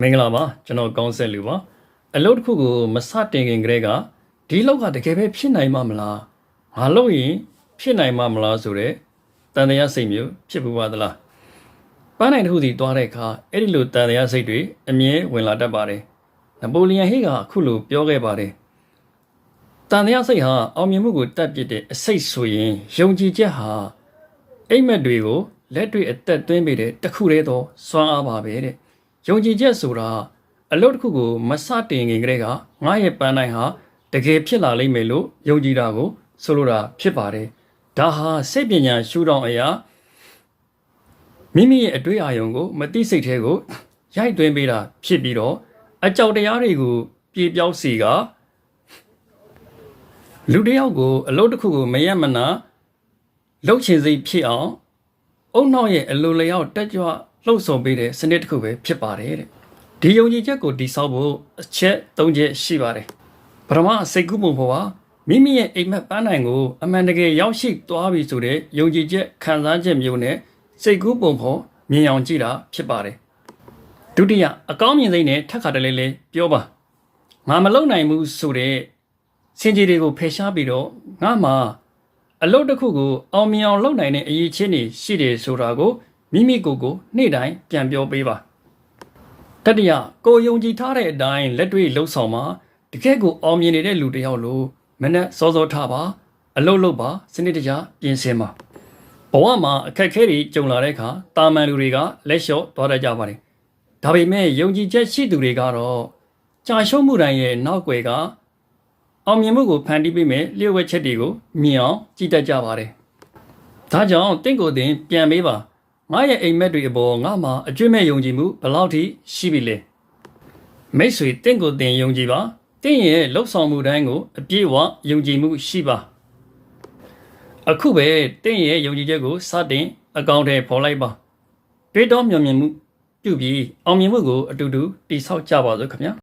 မင်္ဂလာပါကျွန်တော်ကောင်းဆက်လူပါအလုပ်တစ်ခုကိုမစတင်ခင်ကတည်းကဒီလောက်ကတကယ်ပဲဖြစ်နိုင်မှာမလားငါလို့ရင်ဖြစ်နိုင်မှာမလားဆိုတဲ့တန်တရားစိတ်မျိုးဖြစ်ပူပါသလားပန်းနိုင်တစ်ခုစီသွားတဲ့အခါအဲ့ဒီလိုတန်တရားစိတ်တွေအမြဲဝင်လာတတ်ပါတယ်နပိုလီယန်ဟေးကအခုလိုပြောခဲ့ပါတယ်တန်တရားစိတ်ဟာအောင်မြင်မှုကိုတတ်ပစ်တဲ့အစိတ်ဆိုရင်ယုံကြည်ချက်ဟာအိမ်မက်တွေကိုလက်တွေ့အသက်သွင်းပေးတဲ့တခုတည်းသောစွမ်းအားပါပဲတဲ့ယုံကြည်ချက်ဆိုတာအလုပ်တစ်ခုကိုမစတင်ခင်ကတည်းကငါရဲ့ပန်းတိုင်းဟာတကယ်ဖြစ်လာလိမ့်မယ်လို့ယုံကြည်တာကိုဆိုလိုတာဖြစ်ပါတယ်ဒါဟာစိတ်ပညာရှုထောင့်အရာမိမိရဲ့အတွေ့အကြုံကိုမသိစိတ်ထဲကိုရိုက်သွင်းပေးတာဖြစ်ပြီးတော့အကြောက်တရားတွေကိုပြေပြောက်စီကလူတစ်ယောက်ကိုအလုပ်တစ်ခုကိုမရမနာလှုပ်ချင်စိတ်ဖြစ်အောင်အုံနောက်ရဲ့အလိုလျောက်တက်ကြွလှုပ်ဆောင်ပေးတဲ့စနစ်တစ်ခုပဲဖြစ်ပါတယ်တဲ့ဒီယုံကြည်ချက်ကိုတည်ဆောက်ဖို့အချက်၃ချက်ရှိပါတယ်ပထမစိတ်ကူးပုံပေါ်ပါမိမိရဲ့အိမ်မက်ပန်းနိုင်ကိုအမှန်တကယ်ရောက်ရှိသွားပြီဆိုတဲ့ယုံကြည်ချက်ခံစားချက်မျိုးနဲ့စိတ်ကူးပုံပေါ်မြင်အောင်ကြည့်တာဖြစ်ပါတယ်ဒုတိယအကောင်းမြင်စိတ်နဲ့ထပ်ခါတလဲလဲပြောပါငါမလုံနိုင်ဘူးဆိုတဲ့စင်ကြီးတွေကိုဖယ်ရှားပြီးတော့ငါမှာအလုပ်တစ်ခုကိုအောင်မြင်အောင်လုပ်နိုင်တဲ့အရေးချင်းတွေရှိတယ်ဆိုတာကိုမိမိကိုယ်ကိုနေ့တိုင်းပြန်ပြောပေးပါတတိယကိုယုံကြည်ထားတဲ့အတိုင်းလက်တွေ့လှုပ်ဆောင်မှာတကယ့်ကိုအောင်မြင်နေတဲ့လူတစ်ယောက်လိုမနဲ့စောစောထားပါအလုပ်လုပ်ပါစနစ်တကျပြင်ဆင်ပါဘဝမှာအခက်အခဲတွေကြုံလာတဲ့အခါတာမန်လူတွေကလက်လျှော့သွားတတ်ကြပါတယ်ဒါပေမဲ့ယုံကြည်ချက်ရှိသူတွေကတော့ကြာရှုံးမှုတိုင်းရဲ့နောက်ွယ်ကအောင်မြင်မှုကိုဖန်တီးပေးမယ်လျှို့ဝှက်ချက်တွေကိုမြင်အောင်ကြည့်တတ်ကြပါတယ်ဒါကြောင့်တင့်ကိုယ်တင်ပြန်ပေးပါငါရဲ့အိမ်မက်တွေအပေါ်ငါမှာအကျွင့်မဲ့ယုံကြည်မှုဘယ်လောက်ထိရှိပြီလဲမိတ်ဆွေတင့်ကိုတင်ယုံကြည်ပါတင့်ရဲ့လှုပ်ဆောင်မှုတိုင်းကိုအပြည့်အဝယုံကြည်မှုရှိပါအခုပဲတင့်ရဲ့ယုံကြည်ချက်ကိုစတင်အကောင့်ထဲပေါ်လိုက်ပါတွေးတောမျှော်မြင်မှုပြုပြီးအောင်မြင်မှုကိုအတူတူတည်ဆောက်ကြပါစို့ခင်ဗျာ